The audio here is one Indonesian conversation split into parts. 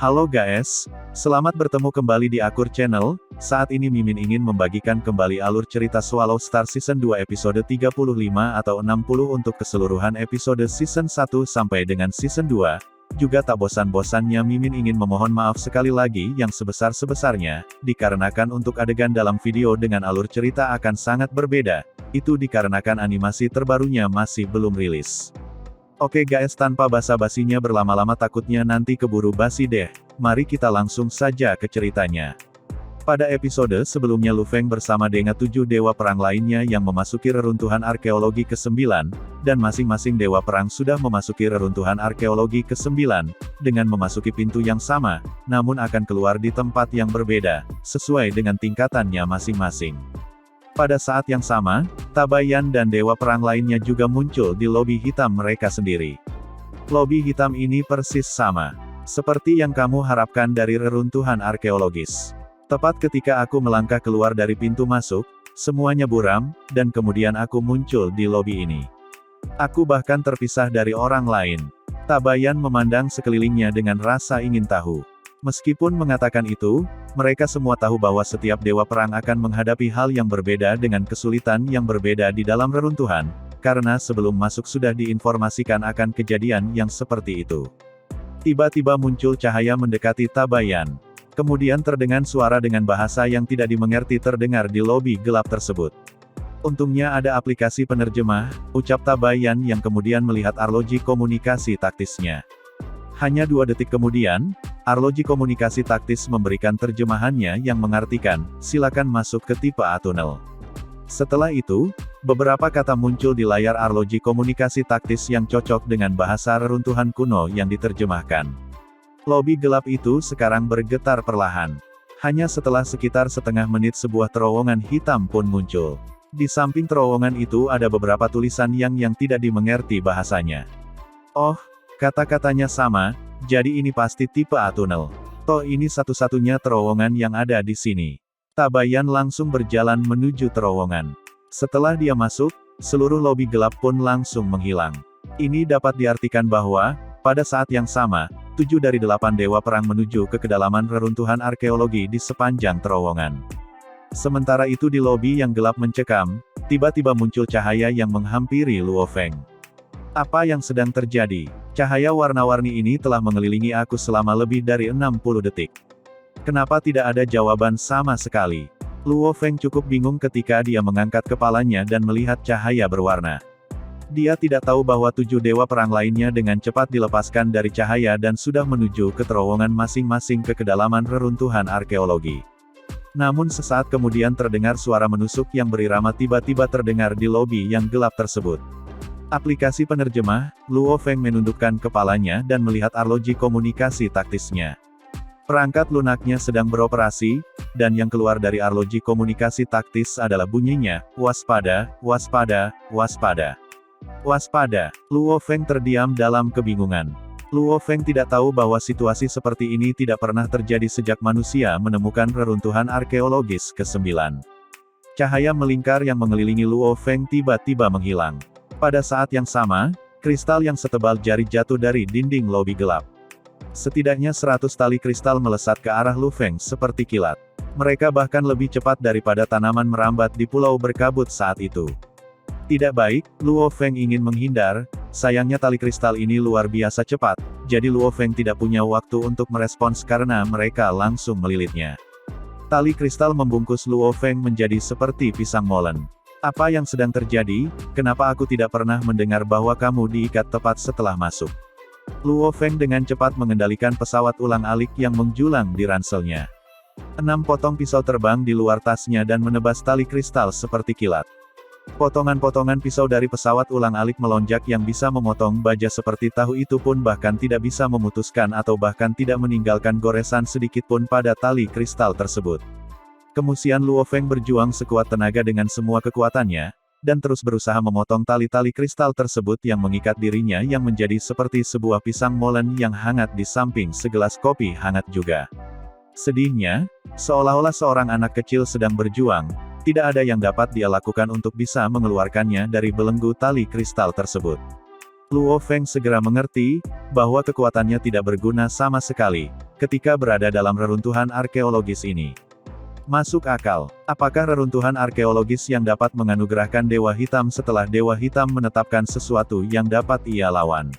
Halo guys, selamat bertemu kembali di Akur Channel. Saat ini Mimin ingin membagikan kembali alur cerita Swallow Star Season 2 episode 35 atau 60 untuk keseluruhan episode Season 1 sampai dengan Season 2. Juga tak bosan-bosannya Mimin ingin memohon maaf sekali lagi yang sebesar-sebesarnya, dikarenakan untuk adegan dalam video dengan alur cerita akan sangat berbeda. Itu dikarenakan animasi terbarunya masih belum rilis. Oke guys, tanpa basa-basinya berlama-lama takutnya nanti keburu basi deh. Mari kita langsung saja ke ceritanya. Pada episode sebelumnya Lu Feng bersama dengan 7 dewa perang lainnya yang memasuki reruntuhan arkeologi ke-9, dan masing-masing dewa perang sudah memasuki reruntuhan arkeologi ke-9, dengan memasuki pintu yang sama, namun akan keluar di tempat yang berbeda, sesuai dengan tingkatannya masing-masing. Pada saat yang sama, Tabayan dan dewa perang lainnya juga muncul di lobi hitam mereka sendiri. Lobi hitam ini persis sama seperti yang kamu harapkan dari reruntuhan arkeologis. Tepat ketika aku melangkah keluar dari pintu masuk, semuanya buram, dan kemudian aku muncul di lobi ini. Aku bahkan terpisah dari orang lain. Tabayan memandang sekelilingnya dengan rasa ingin tahu. Meskipun mengatakan itu, mereka semua tahu bahwa setiap dewa perang akan menghadapi hal yang berbeda dengan kesulitan yang berbeda di dalam reruntuhan, karena sebelum masuk sudah diinformasikan akan kejadian yang seperti itu. Tiba-tiba muncul cahaya mendekati Tabayan. Kemudian terdengar suara dengan bahasa yang tidak dimengerti terdengar di lobi gelap tersebut. Untungnya ada aplikasi penerjemah, ucap Tabayan yang kemudian melihat arloji komunikasi taktisnya. Hanya 2 detik kemudian, arloji komunikasi taktis memberikan terjemahannya yang mengartikan, silakan masuk ke tipe A tunnel. Setelah itu, beberapa kata muncul di layar arloji komunikasi taktis yang cocok dengan bahasa reruntuhan kuno yang diterjemahkan. Lobi gelap itu sekarang bergetar perlahan. Hanya setelah sekitar setengah menit sebuah terowongan hitam pun muncul. Di samping terowongan itu ada beberapa tulisan yang tidak dimengerti bahasanya. Oh, kata-katanya sama, jadi ini pasti tipe A tunnel. Toh ini satu-satunya terowongan yang ada di sini. Tabayan langsung berjalan menuju terowongan. Setelah dia masuk, seluruh lobi gelap pun langsung menghilang. Ini dapat diartikan bahwa, pada saat yang sama, 7 dari 8 dewa perang menuju ke kedalaman reruntuhan arkeologi di sepanjang terowongan. Sementara itu di lobi yang gelap mencekam, tiba-tiba muncul cahaya yang menghampiri Luo Feng. Apa yang sedang terjadi? Cahaya warna-warni ini telah mengelilingi aku selama lebih dari 60 detik. Kenapa tidak ada jawaban sama sekali? Luo Feng cukup bingung ketika dia mengangkat kepalanya dan melihat cahaya berwarna. Dia tidak tahu bahwa 7 dewa perang lainnya dengan cepat dilepaskan dari cahaya dan sudah menuju ke terowongan masing-masing ke kedalaman reruntuhan arkeologi. Namun sesaat kemudian terdengar suara menusuk yang berirama tiba-tiba terdengar di lobi yang gelap tersebut. Aplikasi penerjemah, Luo Feng menundukkan kepalanya dan melihat arloji komunikasi taktisnya. Perangkat lunaknya sedang beroperasi, dan yang keluar dari arloji komunikasi taktis adalah bunyinya, waspada, waspada, waspada. Waspada. Luo Feng terdiam dalam kebingungan. Luo Feng tidak tahu bahwa situasi seperti ini tidak pernah terjadi sejak manusia menemukan reruntuhan arkeologis ke-9. Cahaya melingkar yang mengelilingi Luo Feng tiba-tiba menghilang. Pada saat yang sama, kristal yang setebal jari jatuh dari dinding lobi gelap. Setidaknya 100 tali kristal melesat ke arah Lu Feng seperti kilat. Mereka bahkan lebih cepat daripada tanaman merambat di pulau berkabut saat itu. Tidak baik, Luo Feng ingin menghindar, sayangnya tali kristal ini luar biasa cepat, jadi Luo Feng tidak punya waktu untuk merespons karena mereka langsung melilitnya. Tali kristal membungkus Luo Feng menjadi seperti pisang molen. Apa yang sedang terjadi? Kenapa aku tidak pernah mendengar bahwa kamu diikat tepat setelah masuk? Luo Feng dengan cepat mengendalikan pesawat ulang-alik yang menjulang di ranselnya. 6 potong pisau terbang di luar tasnya dan menebas tali kristal seperti kilat. Potongan-potongan pisau dari pesawat ulang-alik melonjak yang bisa memotong baja seperti tahu itu pun bahkan tidak bisa memutuskan atau bahkan tidak meninggalkan goresan sedikit pun pada tali kristal tersebut. Kemudian Luo Feng berjuang sekuat tenaga dengan semua kekuatannya, dan terus berusaha memotong tali-tali kristal tersebut yang mengikat dirinya yang menjadi seperti sebuah pisang molen yang hangat di samping segelas kopi hangat juga. Sedihnya, seolah-olah seorang anak kecil sedang berjuang, tidak ada yang dapat dia lakukan untuk bisa mengeluarkannya dari belenggu tali kristal tersebut. Luo Feng segera mengerti, bahwa kekuatannya tidak berguna sama sekali, ketika berada dalam reruntuhan arkeologis ini. Masuk akal. Apakah reruntuhan arkeologis yang dapat menganugerahkan Dewa Hitam setelah Dewa Hitam menetapkan sesuatu yang dapat ia lawan?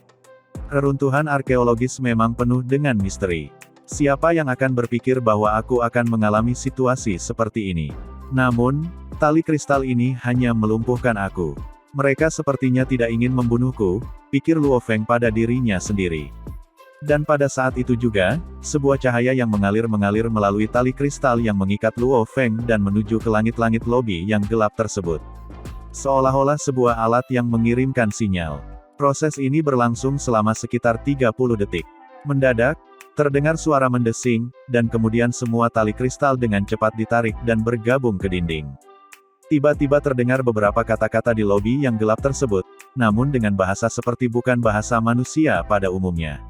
Reruntuhan arkeologis memang penuh dengan misteri. Siapa yang akan berpikir bahwa aku akan mengalami situasi seperti ini? Namun, tali kristal ini hanya melumpuhkan aku. Mereka sepertinya tidak ingin membunuhku, pikir Luo Feng pada dirinya sendiri. Dan pada saat itu juga, sebuah cahaya yang mengalir-mengalir melalui tali kristal yang mengikat Luo Feng dan menuju ke langit-langit lobi yang gelap tersebut. Seolah-olah sebuah alat yang mengirimkan sinyal. Proses ini berlangsung selama sekitar 30 detik. Mendadak, terdengar suara mendesing, dan kemudian semua tali kristal dengan cepat ditarik dan bergabung ke dinding. Tiba-tiba terdengar beberapa kata-kata di lobi yang gelap tersebut, namun dengan bahasa seperti bukan bahasa manusia pada umumnya.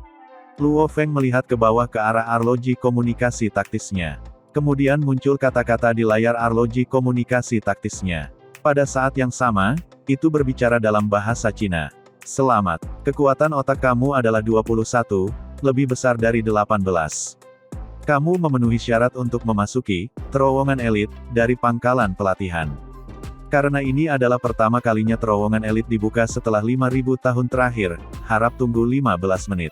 Luo Feng melihat ke bawah ke arah arloji komunikasi taktisnya. Kemudian muncul kata-kata di layar arloji komunikasi taktisnya. Pada saat yang sama, itu berbicara dalam bahasa Cina. Selamat, kekuatan otak kamu adalah 21, lebih besar dari 18. Kamu memenuhi syarat untuk memasuki terowongan elit dari pangkalan pelatihan. Karena ini adalah pertama kalinya terowongan elit dibuka setelah 5.000 tahun terakhir, harap tunggu 15 menit.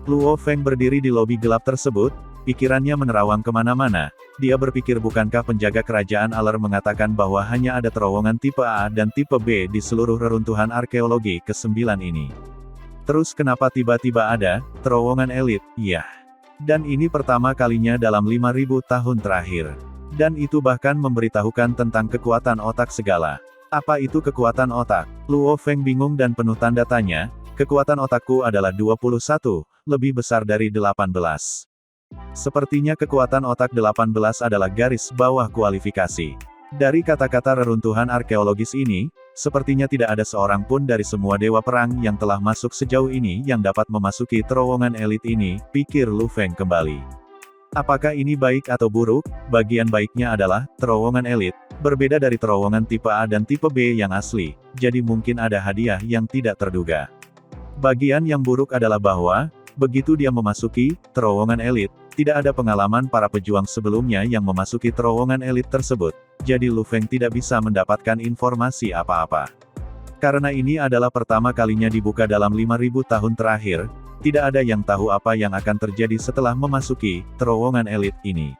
Luo Feng berdiri di lobi gelap tersebut, pikirannya menerawang kemana-mana. Dia berpikir bukankah penjaga kerajaan Aler mengatakan bahwa hanya ada terowongan tipe A dan tipe B di seluruh reruntuhan arkeologi ke-9 ini. Terus kenapa tiba-tiba ada terowongan elit? Yah. Dan ini pertama kalinya dalam 5.000 tahun terakhir. Dan itu bahkan memberitahukan tentang kekuatan otak segala. Apa itu kekuatan otak? Luo Feng bingung dan penuh tanda tanya. Kekuatan otakku adalah 21, lebih besar dari 18. Sepertinya kekuatan otak 18 adalah garis bawah kualifikasi. Dari kata-kata reruntuhan arkeologis ini, sepertinya tidak ada seorang pun dari semua dewa perang yang telah masuk sejauh ini yang dapat memasuki terowongan elit ini, pikir Lu Feng kembali. Apakah ini baik atau buruk? Bagian baiknya adalah, terowongan elit, berbeda dari terowongan tipe A dan tipe B yang asli, jadi mungkin ada hadiah yang tidak terduga. Bagian yang buruk adalah bahwa, begitu dia memasuki terowongan elit, tidak ada pengalaman para pejuang sebelumnya yang memasuki terowongan elit tersebut, jadi Lu Feng tidak bisa mendapatkan informasi apa-apa. Karena ini adalah pertama kalinya dibuka dalam 5.000 tahun terakhir, tidak ada yang tahu apa yang akan terjadi setelah memasuki terowongan elit ini.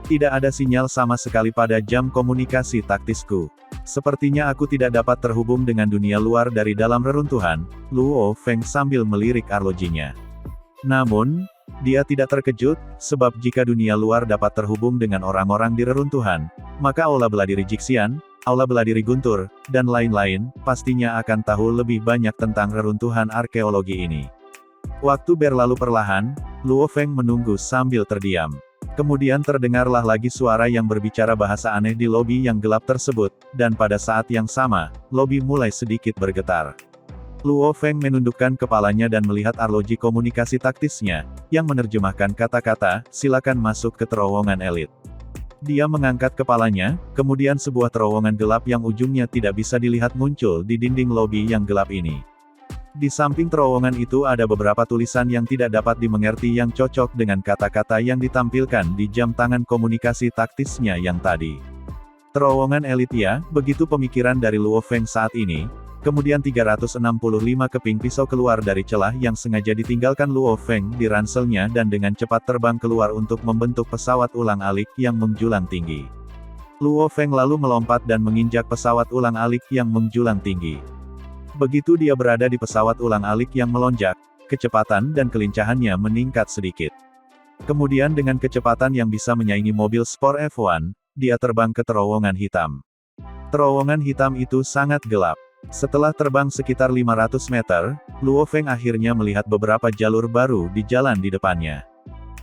Tidak ada sinyal sama sekali pada jam komunikasi taktisku. Sepertinya aku tidak dapat terhubung dengan dunia luar dari dalam reruntuhan, Luo Feng sambil melirik arlojinya. Namun, dia tidak terkejut, sebab jika dunia luar dapat terhubung dengan orang-orang di reruntuhan, maka Aula Beladiri Jixian, Aula Beladiri Guntur, dan lain-lain, pastinya akan tahu lebih banyak tentang reruntuhan arkeologi ini. Waktu berlalu perlahan, Luo Feng menunggu sambil terdiam. Kemudian terdengarlah lagi suara yang berbicara bahasa aneh di lobi yang gelap tersebut, dan pada saat yang sama, lobi mulai sedikit bergetar. Luo Feng menundukkan kepalanya dan melihat arloji komunikasi taktisnya, yang menerjemahkan kata-kata, silakan masuk ke terowongan elit. Dia mengangkat kepalanya, kemudian sebuah terowongan gelap yang ujungnya tidak bisa dilihat muncul di dinding lobi yang gelap ini. Di samping terowongan itu ada beberapa tulisan yang tidak dapat dimengerti yang cocok dengan kata-kata yang ditampilkan di jam tangan komunikasi taktisnya yang tadi. Terowongan elit ya, begitu pemikiran dari Luo Feng saat ini. Kemudian 365 keping pisau keluar dari celah yang sengaja ditinggalkan Luo Feng di ranselnya dan dengan cepat terbang keluar untuk membentuk pesawat ulang-alik yang menjulang tinggi. Luo Feng lalu melompat dan menginjak pesawat ulang-alik yang menjulang tinggi. Begitu dia berada di pesawat ulang-alik yang melonjak, kecepatan dan kelincahannya meningkat sedikit. Kemudian dengan kecepatan yang bisa menyaingi mobil sport F1, dia terbang ke terowongan hitam. Terowongan hitam itu sangat gelap. Setelah terbang sekitar 500 meter, Luo Feng akhirnya melihat beberapa jalur baru di jalan di depannya.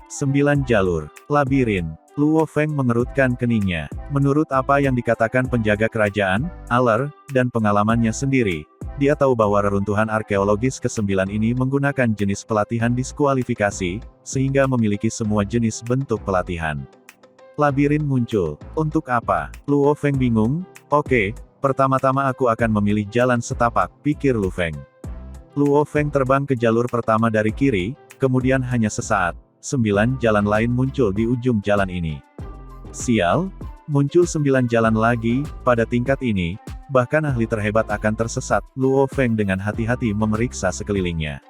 9 jalur. Labirin. Luo Feng mengerutkan keningnya. Menurut apa yang dikatakan penjaga kerajaan, Aler, dan pengalamannya sendiri, dia tahu bahwa reruntuhan arkeologis ke-9 ini menggunakan jenis pelatihan diskualifikasi, sehingga memiliki semua jenis bentuk pelatihan. Labirin muncul. Untuk apa? Luo Feng bingung. Oke, pertama-tama aku akan memilih jalan setapak, pikir Lu Feng. Luo Feng terbang ke jalur pertama dari kiri, kemudian hanya sesaat, 9 jalan lain muncul di ujung jalan ini. Sial, muncul 9 jalan lagi, pada tingkat ini, bahkan ahli terhebat akan tersesat. Luo Feng dengan hati-hati memeriksa sekelilingnya.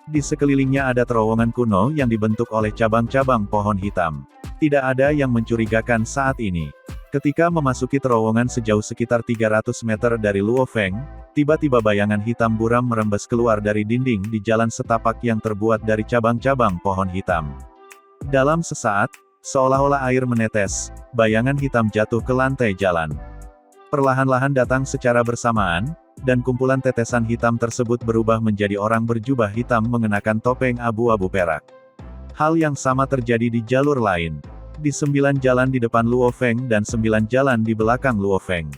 Di sekelilingnya ada terowongan kuno yang dibentuk oleh cabang-cabang pohon hitam. Tidak ada yang mencurigakan saat ini. Ketika memasuki terowongan sejauh sekitar 300 meter dari Luo Feng, tiba-tiba bayangan hitam buram merembes keluar dari dinding di jalan setapak yang terbuat dari cabang-cabang pohon hitam. Dalam sesaat, seolah-olah air menetes, bayangan hitam jatuh ke lantai jalan. Perlahan-lahan datang secara bersamaan, dan kumpulan tetesan hitam tersebut berubah menjadi orang berjubah hitam mengenakan topeng abu-abu perak. Hal yang sama terjadi di jalur lain. Di 9 jalan di depan Luo Feng dan 9 jalan di belakang Luo Feng.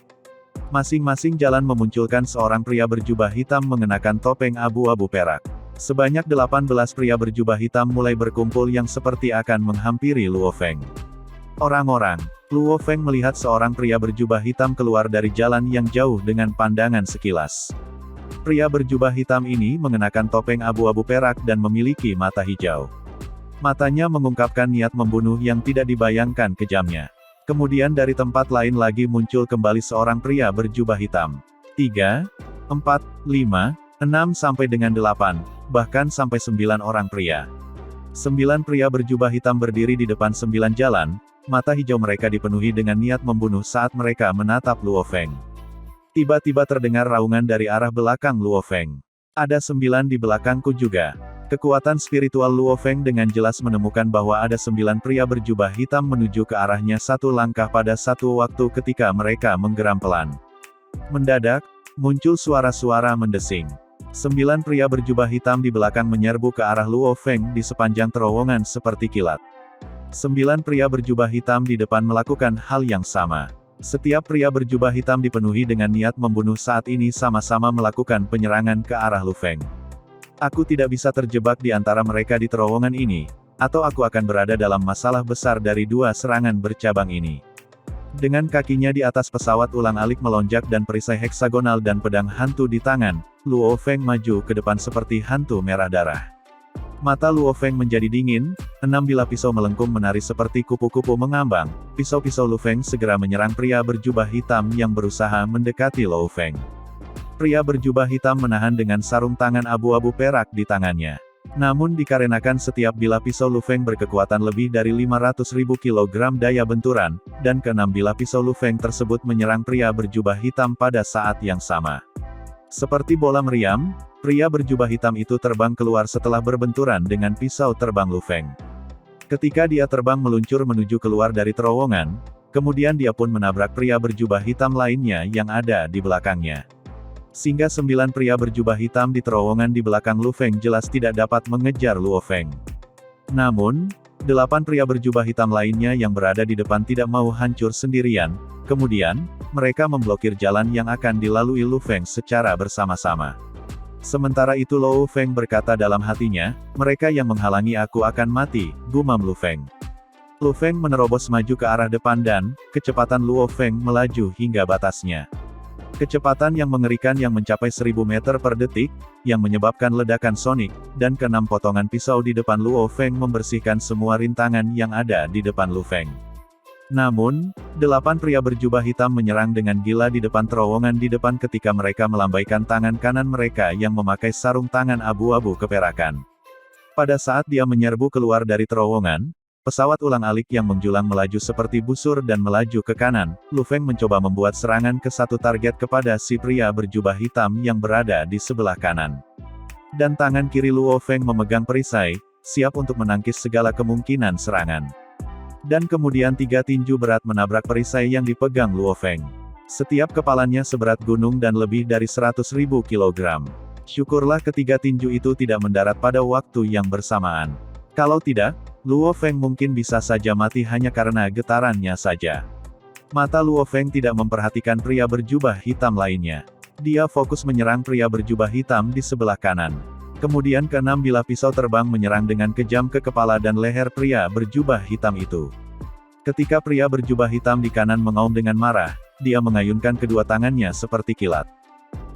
Masing-masing jalan memunculkan seorang pria berjubah hitam mengenakan topeng abu-abu perak. Sebanyak 18 pria berjubah hitam mulai berkumpul yang seperti akan menghampiri Luo Feng. Orang-orang, Luo Feng melihat seorang pria berjubah hitam keluar dari jalan yang jauh dengan pandangan sekilas. Pria berjubah hitam ini mengenakan topeng abu-abu perak dan memiliki mata hijau. Matanya mengungkapkan niat membunuh yang tidak dibayangkan kejamnya. Kemudian dari tempat lain lagi muncul kembali seorang pria berjubah hitam. 3, 4, 5, 6 sampai dengan 8, bahkan sampai 9 orang pria. 9 pria berjubah hitam berdiri di depan 9 jalan, mata hijau mereka dipenuhi dengan niat membunuh saat mereka menatap Luo Feng. Tiba-tiba terdengar raungan dari arah belakang Luo Feng. Ada 9 di belakangku juga. Kekuatan spiritual Luo Feng dengan jelas menemukan bahwa ada 9 pria berjubah hitam menuju ke arahnya satu langkah pada satu waktu ketika mereka menggeram pelan. Mendadak, muncul suara-suara mendesing. 9 pria berjubah hitam di belakang menyerbu ke arah Luo Feng di sepanjang terowongan seperti kilat. 9 pria berjubah hitam di depan melakukan hal yang sama. Setiap pria berjubah hitam dipenuhi dengan niat membunuh saat ini sama-sama melakukan penyerangan ke arah Luo Feng. Aku tidak bisa terjebak di antara mereka di terowongan ini, atau aku akan berada dalam masalah besar dari dua serangan bercabang ini. Dengan kakinya di atas pesawat ulang-alik melonjak dan perisai heksagonal dan pedang hantu di tangan, Luo Feng maju ke depan seperti hantu merah darah. Mata Luo Feng menjadi dingin, 6 bilah pisau melengkung menari seperti kupu-kupu mengambang. Pisau-pisau Luo Feng segera menyerang pria berjubah hitam yang berusaha mendekati Luo Feng. Pria berjubah hitam menahan dengan sarung tangan abu-abu perak di tangannya. Namun dikarenakan setiap bilah pisau Luo Feng berkekuatan lebih dari 500.000 kg daya benturan, dan ke-6 bilah pisau Luo Feng tersebut menyerang pria berjubah hitam pada saat yang sama. Seperti bola meriam, pria berjubah hitam itu terbang keluar setelah berbenturan dengan pisau terbang Luo Feng. Ketika dia terbang meluncur menuju keluar dari terowongan, kemudian dia pun menabrak pria berjubah hitam lainnya yang ada di belakangnya. Sehingga 9 pria berjubah hitam di terowongan di belakang Luo Feng jelas tidak dapat mengejar Luo Feng. Namun, 8 pria berjubah hitam lainnya yang berada di depan tidak mau hancur sendirian, kemudian, mereka memblokir jalan yang akan dilalui Luo Feng secara bersama-sama. Sementara itu Luo Feng berkata dalam hatinya, mereka yang menghalangi aku akan mati, gumam Luo Feng. Luo Feng menerobos maju ke arah depan dan, kecepatan Luo Feng melaju hingga batasnya. Kecepatan yang mengerikan yang mencapai 1000 meter per detik, yang menyebabkan ledakan sonik, dan ke-6 potongan pisau di depan Luo Feng membersihkan semua rintangan yang ada di depan Luo Feng. Namun, 8 pria berjubah hitam menyerang dengan gila di depan terowongan di depan ketika mereka melambaikan tangan kanan mereka yang memakai sarung tangan abu-abu keperakan. Pada saat dia menyerbu keluar dari terowongan, pesawat ulang-alik yang menjulang melaju seperti busur dan melaju ke kanan. Luo Feng mencoba membuat serangan ke satu target kepada si pria berjubah hitam yang berada di sebelah kanan. Dan tangan kiri Luo Feng memegang perisai, siap untuk menangkis segala kemungkinan serangan. Dan kemudian 3 tinju berat menabrak perisai yang dipegang Luo Feng. Setiap kepalanya seberat gunung dan lebih dari 100.000 kg. Syukurlah ketiga tinju itu tidak mendarat pada waktu yang bersamaan. Kalau tidak, Luo Feng mungkin bisa saja mati hanya karena getarannya saja. Mata Luo Feng tidak memperhatikan pria berjubah hitam lainnya. Dia fokus menyerang pria berjubah hitam di sebelah kanan. Kemudian ke-6 bilah pisau terbang menyerang dengan kejam ke kepala dan leher pria berjubah hitam itu. Ketika pria berjubah hitam di kanan mengaum dengan marah, dia mengayunkan kedua tangannya seperti kilat.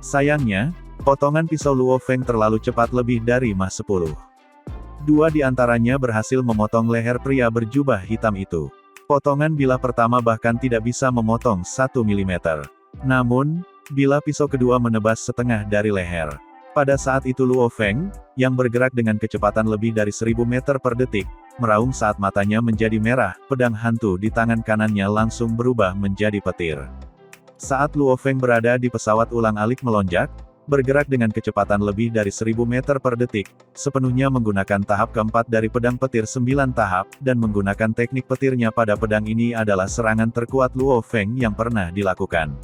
Sayangnya, Potongan pisau Luo Feng terlalu cepat lebih dari mah 10. Dua di antaranya berhasil memotong leher pria berjubah hitam itu. Potongan bilah pertama bahkan tidak bisa memotong 1 mm. Namun, bilah pisau kedua menebas setengah dari leher. Pada saat itu Luo Feng, yang bergerak dengan kecepatan lebih dari 1000 meter per detik, meraung saat matanya menjadi merah, pedang hantu di tangan kanannya langsung berubah menjadi petir. Saat Luo Feng berada di pesawat ulang-alik melonjak, bergerak dengan kecepatan lebih dari 1000 meter per detik, sepenuhnya menggunakan tahap keempat dari pedang petir 9 tahap, dan menggunakan teknik petirnya pada pedang ini adalah serangan terkuat Luo Feng yang pernah dilakukan.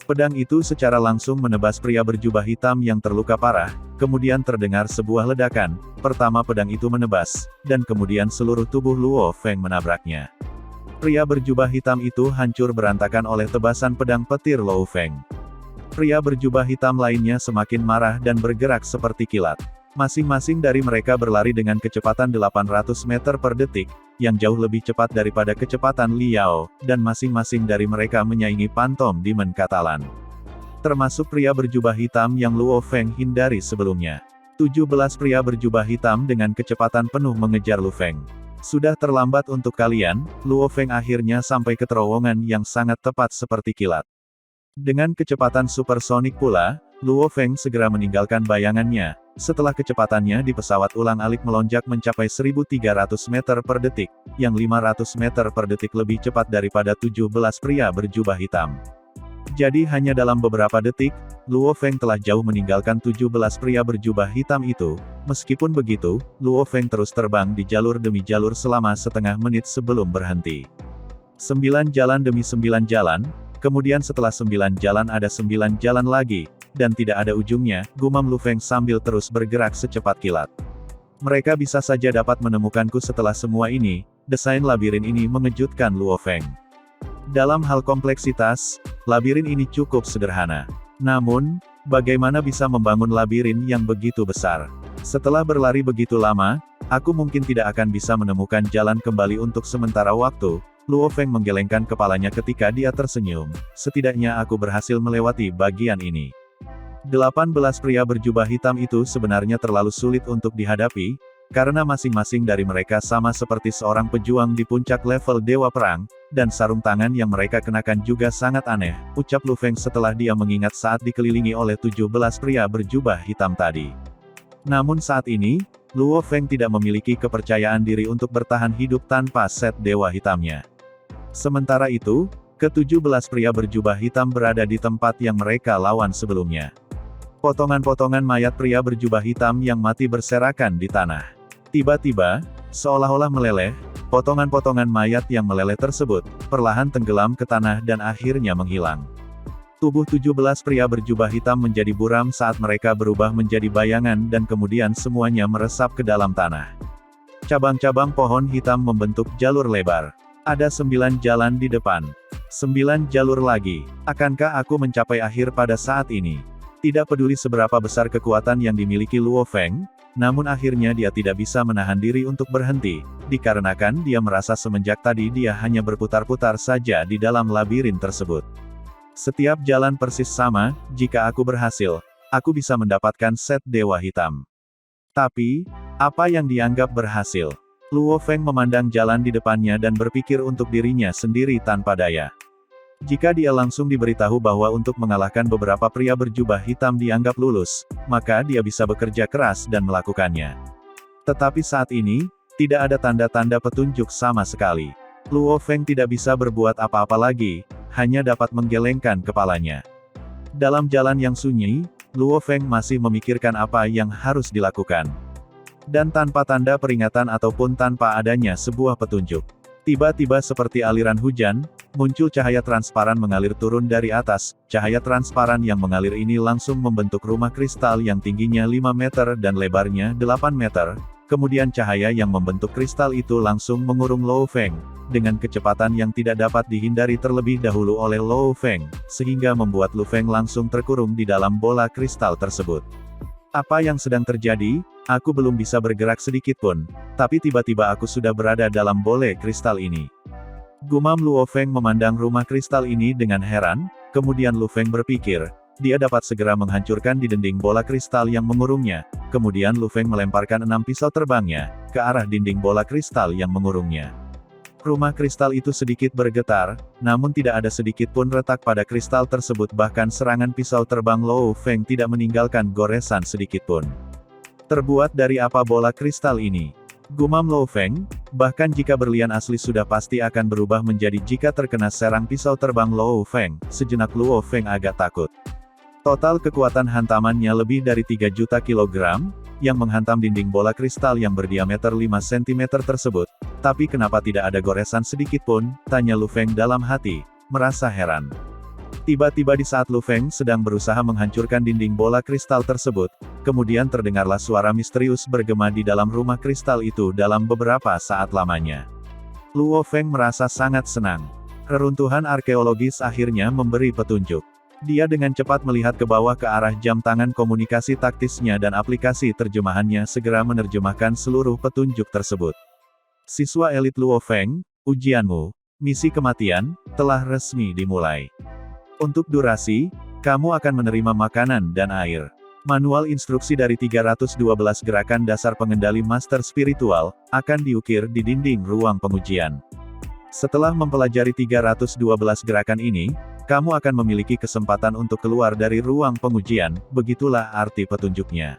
Pedang itu secara langsung menebas pria berjubah hitam yang terluka parah, kemudian terdengar sebuah ledakan, pertama pedang itu menebas, dan kemudian seluruh tubuh Luo Feng menabraknya. Pria berjubah hitam itu hancur berantakan oleh tebasan pedang petir Luo Feng. Pria berjubah hitam lainnya semakin marah dan bergerak seperti kilat. Masing-masing dari mereka berlari dengan kecepatan 800 meter per detik, yang jauh lebih cepat daripada kecepatan Liao, dan masing-masing dari mereka menyaingi Phantom Demon Katalan. Termasuk pria berjubah hitam yang Luo Feng hindari sebelumnya. 17 pria berjubah hitam dengan kecepatan penuh mengejar Lu Feng. Sudah terlambat untuk kalian, Luo Feng akhirnya sampai ke terowongan yang sangat tepat seperti kilat. Dengan kecepatan supersonik pula, Luo Feng segera meninggalkan bayangannya, setelah kecepatannya di pesawat ulang-alik melonjak mencapai 1300 meter per detik, yang 500 meter per detik lebih cepat daripada 17 pria berjubah hitam. Jadi hanya dalam beberapa detik, Luo Feng telah jauh meninggalkan 17 pria berjubah hitam itu. Meskipun begitu, Luo Feng terus terbang di jalur demi jalur selama setengah menit sebelum berhenti. 9 jalan demi 9 jalan, kemudian setelah 9 jalan ada 9 jalan lagi, dan tidak ada ujungnya, gumam Lu Feng sambil terus bergerak secepat kilat. Mereka bisa saja dapat menemukanku setelah semua ini, desain labirin ini mengejutkan Luo Feng. Dalam hal kompleksitas, labirin ini cukup sederhana. Namun, bagaimana bisa membangun labirin yang begitu besar? Setelah berlari begitu lama, aku mungkin tidak akan bisa menemukan jalan kembali untuk sementara waktu. Luo Feng menggelengkan kepalanya ketika dia tersenyum. Setidaknya aku berhasil melewati bagian ini. 18 pria berjubah hitam itu sebenarnya terlalu sulit untuk dihadapi, karena masing-masing dari mereka sama seperti seorang pejuang di puncak level Dewa Perang, dan sarung tangan yang mereka kenakan juga sangat aneh, ucap Lu Feng setelah dia mengingat saat dikelilingi oleh 17 pria berjubah hitam tadi. Namun saat ini, Luo Feng tidak memiliki kepercayaan diri untuk bertahan hidup tanpa set dewa hitamnya. Sementara itu, ke-17 pria berjubah hitam berada di tempat yang mereka lawan sebelumnya. Potongan-potongan mayat pria berjubah hitam yang mati berserakan di tanah. Tiba-tiba, seolah-olah meleleh, potongan-potongan mayat yang meleleh tersebut, perlahan tenggelam ke tanah dan akhirnya menghilang. Tubuh 17 pria berjubah hitam menjadi buram saat mereka berubah menjadi bayangan dan kemudian semuanya meresap ke dalam tanah. Cabang-cabang pohon hitam membentuk jalur lebar. Ada 9 jalan di depan. 9 jalur lagi. Akankah aku mencapai akhir pada saat ini? Tidak peduli seberapa besar kekuatan yang dimiliki Luo Feng, namun akhirnya dia tidak bisa menahan diri untuk berhenti, dikarenakan dia merasa semenjak tadi dia hanya berputar-putar saja di dalam labirin tersebut. Setiap jalan persis sama, jika aku berhasil, aku bisa mendapatkan set dewa hitam. Tapi, apa yang dianggap berhasil? Luo Feng memandang jalan di depannya dan berpikir untuk dirinya sendiri tanpa daya. Jika dia langsung diberitahu bahwa untuk mengalahkan beberapa pria berjubah hitam dianggap lulus, maka dia bisa bekerja keras dan melakukannya. Tetapi saat ini, tidak ada tanda-tanda petunjuk sama sekali. Luo Feng tidak bisa berbuat apa-apa lagi, hanya dapat menggelengkan kepalanya. Dalam jalan yang sunyi, Luo Feng masih memikirkan apa yang harus dilakukan. Dan tanpa tanda peringatan ataupun tanpa adanya sebuah petunjuk. Tiba-tiba seperti aliran hujan, muncul cahaya transparan mengalir turun dari atas. Cahaya transparan yang mengalir ini langsung membentuk rumah kristal yang tingginya 5 meter dan lebarnya 8 meter. Kemudian cahaya yang membentuk kristal itu langsung mengurung Luo Feng, dengan kecepatan yang tidak dapat dihindari terlebih dahulu oleh Luo Feng, sehingga membuat Lu Feng langsung terkurung di dalam bola kristal tersebut. Apa yang sedang terjadi? Aku belum bisa bergerak sedikit pun, tapi tiba-tiba aku sudah berada dalam bola kristal ini. Gumam Luo Feng memandang rumah kristal ini dengan heran, kemudian Lu Feng berpikir, dia dapat segera menghancurkan di dinding bola kristal yang mengurungnya. Kemudian Lu Feng melemparkan 6 pisau terbangnya ke arah dinding bola kristal yang mengurungnya. Rumah kristal itu sedikit bergetar, namun tidak ada sedikit pun retak pada kristal tersebut, bahkan serangan pisau terbang Lu Feng tidak meninggalkan goresan sedikit pun. Terbuat dari apa bola kristal ini? Gumam Lu Feng, bahkan jika berlian asli sudah pasti akan berubah menjadi jika terkena serang pisau terbang Lu Feng. Sejenak Lu Feng agak takut. Total kekuatan hantamannya lebih dari 3 juta kilogram, yang menghantam dinding bola kristal yang berdiameter 5 cm tersebut. Tapi kenapa tidak ada goresan sedikit pun, tanya Lu Feng dalam hati, merasa heran. Tiba-tiba di saat Lu Feng sedang berusaha menghancurkan dinding bola kristal tersebut, kemudian terdengarlah suara misterius bergema di dalam rumah kristal itu dalam beberapa saat lamanya. Lu Feng merasa sangat senang. Reruntuhan arkeologis akhirnya memberi petunjuk. Dia dengan cepat melihat ke bawah ke arah jam tangan komunikasi taktisnya dan aplikasi terjemahannya segera menerjemahkan seluruh petunjuk tersebut. Siswa elit Lu Feng, ujianmu, misi kematian, telah resmi dimulai. Untuk durasi, kamu akan menerima makanan dan air. Manual instruksi dari 312 gerakan dasar pengendali master spiritual, akan diukir di dinding ruang pengujian. Setelah mempelajari 312 gerakan ini, kamu akan memiliki kesempatan untuk keluar dari ruang pengujian, begitulah arti petunjuknya.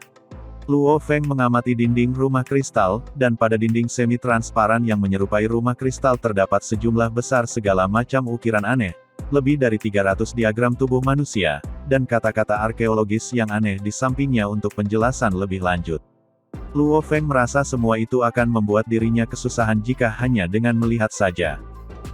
Lu Feng mengamati dinding rumah kristal, dan pada dinding semi-transparan yang menyerupai rumah kristal terdapat sejumlah besar segala macam ukiran aneh, lebih dari 300 diagram tubuh manusia, dan kata-kata arkeologis yang aneh di sampingnya untuk penjelasan lebih lanjut. Lu Feng merasa semua itu akan membuat dirinya kesusahan jika hanya dengan melihat saja.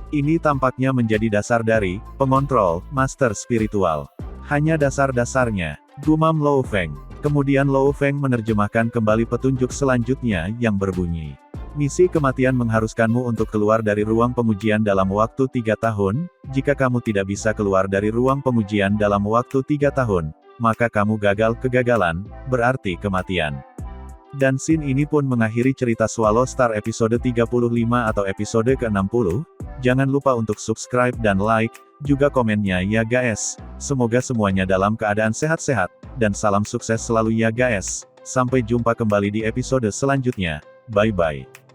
Ini tampaknya menjadi dasar dari pengontrol master spiritual. Hanya dasar-dasarnya, gumam Lu Feng. Kemudian Lu Feng menerjemahkan kembali petunjuk selanjutnya yang berbunyi. Misi kematian mengharuskanmu untuk keluar dari ruang pengujian dalam waktu 3 tahun, jika kamu tidak bisa keluar dari ruang pengujian dalam waktu 3 tahun, maka kamu gagal. Kegagalan, berarti kematian. Dan scene ini pun mengakhiri cerita Swallow Star episode 35 atau episode ke-60, jangan lupa untuk subscribe dan like, juga komennya ya guys. Semoga semuanya dalam keadaan sehat-sehat, dan salam sukses selalu ya guys. Sampai jumpa kembali di episode selanjutnya, bye-bye.